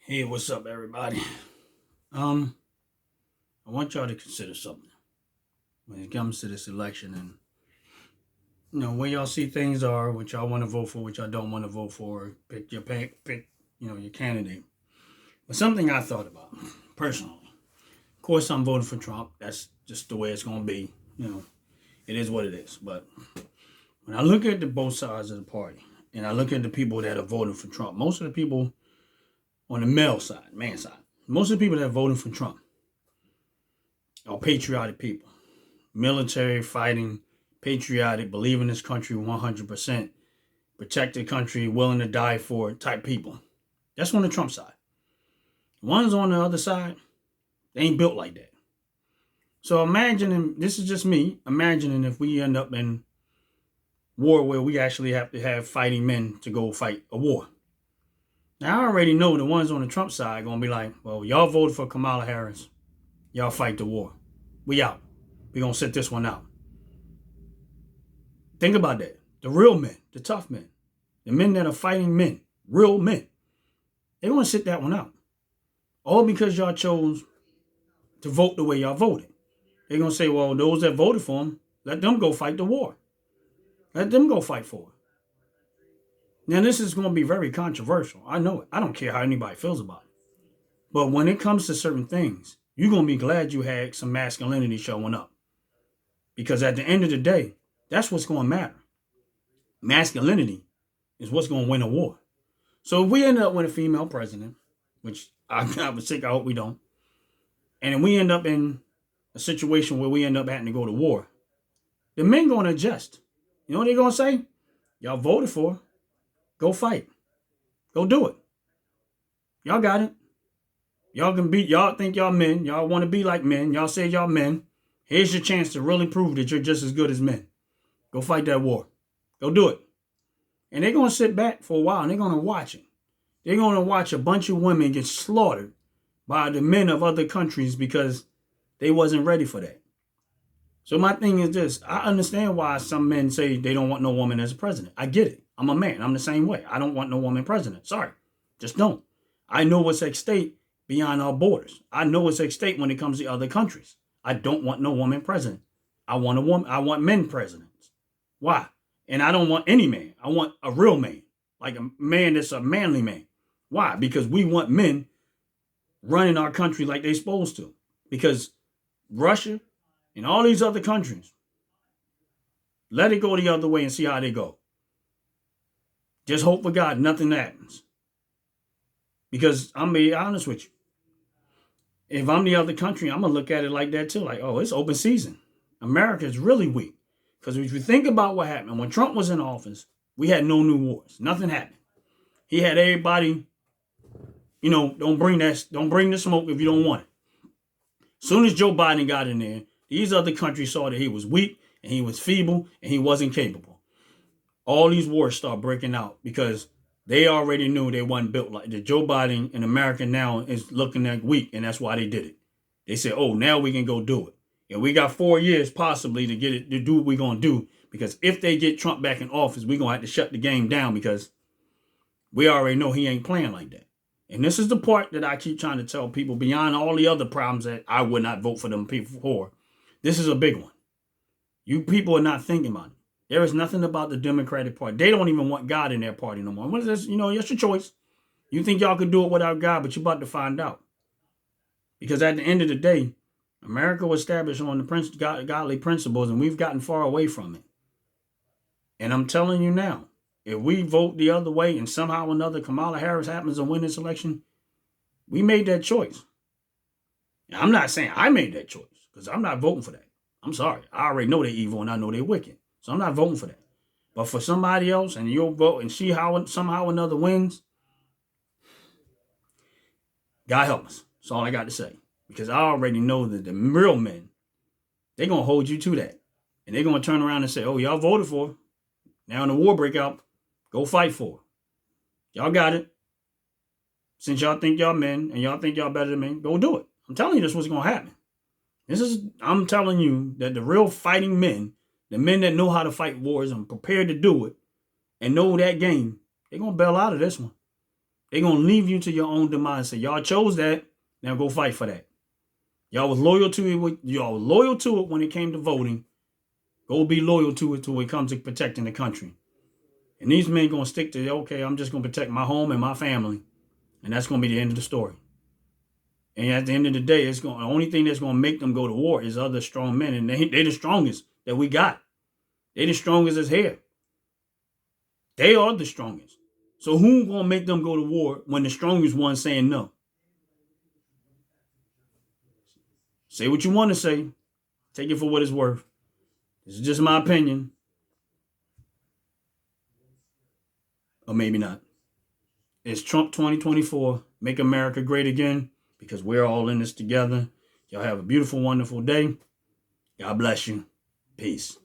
Hey, what's up, everybody? Um, I want y'all to consider something when it comes to this election, and where y'all see things are, what y'all want to vote for, what y'all don't want to vote for. Pick your pick, your candidate. But something I thought about personally. Of course, I'm voting for Trump. That's just the way it's gonna be. It is what it is. But when I look at the both sides of the party, and I look at the people that are voting for Trump, most of the people on the male side, man side, most of the people that are voting for Trump are patriotic people. Military, fighting, patriotic, believe in this country 100%, protect the country, willing to die for it type people. That's on the Trump side. The ones on the other side, they ain't built like that. So imagining, this is just me, imagining if we end up in war where we actually have to have fighting men to go fight a war. Now, I already know the ones on the Trump side going to be like, well, y'all voted for Kamala Harris. Y'all fight the war. We out. We going to sit this one out. Think about that. The real men, the tough men, the men that are fighting men, real men, they want to sit that one out. All because y'all chose to vote the way y'all voted. They're going to say, well, those that voted for him, let them go fight the war. Let them go fight for it. Now, this is going to be very controversial. I know it. I don't care how anybody feels about it. But when it comes to certain things, you're going to be glad you had some masculinity showing up. Because at the end of the day, that's what's going to matter. Masculinity is what's going to win a war. So if we end up with a female president, which I was sick, I hope we don't, and then we end up in a situation where we end up having to go to war, the men going to adjust. You know what they're going to say? Y'all voted for, go fight. Go do it. Y'all got it. Y'all can beat, y'all think y'all men. Y'all want to be like men. Y'all say y'all men. Here's your chance to really prove that you're just as good as men. Go fight that war. Go do it. And they're going to sit back for a while and they're going to watch it. They're going to watch a bunch of women get slaughtered by the men of other countries because they wasn't ready for that. So my thing is this. I understand why some men say they don't want no woman as a president. I get it. I'm a man. I'm the same way. I don't want no woman president. Sorry. Just don't. I know what's at stake beyond our borders. I know what's at stake when it comes to other countries. I don't want no woman president. I want a woman. I want men presidents. Why? And I don't want any man. I want a real man. Like a man that's a manly man. Why? Because we want men running our country like they're supposed to. Because Russia and all these other countries, let it go the other way and see how they go. Just hope for God nothing happens. Because I'm going to be honest with you. If I'm the other country, I'm going to look at it like that too. Like, oh, it's open season. America is really weak. Because if you think about what happened, when Trump was in office, we had no new wars. Nothing happened. He had everybody, don't bring the smoke if you don't want it. As soon as Joe Biden got in there, these other countries saw that he was weak and he was feeble and he wasn't capable. All these wars start breaking out because they already knew they wasn't built like that. Joe Biden in America now is looking like weak, and that's why they did it. They said, oh, now we can go do it. And we got 4 years possibly to get it to do what we're going to do, because if they get Trump back in office, we're going to have to shut the game down because we already know he ain't playing like that. And this is the part that I keep trying to tell people beyond all the other problems that I would not vote for them people for. This is a big one. You people are not thinking about it. There is nothing about the Democratic Party. They don't even want God in their party no more. What is this? It's your choice. You think y'all could do it without God, but you're about to find out. Because at the end of the day, America was established on the godly principles, and we've gotten far away from it. And I'm telling you now, if we vote the other way and somehow or another Kamala Harris happens to win this election, we made that choice. Now, I'm not saying I made that choice, because I'm not voting for that. I'm sorry. I already know they're evil and I know they're wicked. So I'm not voting for that. But for somebody else, and you'll vote and see how somehow or another wins, God help us. That's all I got to say. Because I already know that the real men, they're going to hold you to that. And they're going to turn around and say, oh, y'all voted for it. Now in the war breakout, go fight for it. Y'all got it. Since y'all think y'all men and y'all think y'all better than men, go do it. I'm telling you this what's going to happen. I'm telling you that the real fighting men, the men that know how to fight wars and prepared to do it and know that game, they're going to bail out of this one. They're going to leave you to your own demise and say, y'all chose that, now go fight for that. Y'all was loyal to it. Y'all was loyal to it when it came to voting. Go be loyal to it till it comes to protecting the country. And these men going to stick to, okay, I'm just going to protect my home and my family. And that's going to be the end of the story. And at the end of the day, the only thing that's going to make them go to war is other strong men. And they're the strongest that we got. They're the strongest as here. They are the strongest. So who going to make them go to war when the strongest one's saying no? Say what you want to say. Take it for what it's worth. This is just my opinion. Or maybe not. It's Trump 2024. Make America great again, because we're all in this together. Y'all have a beautiful, wonderful day. God bless you. Peace.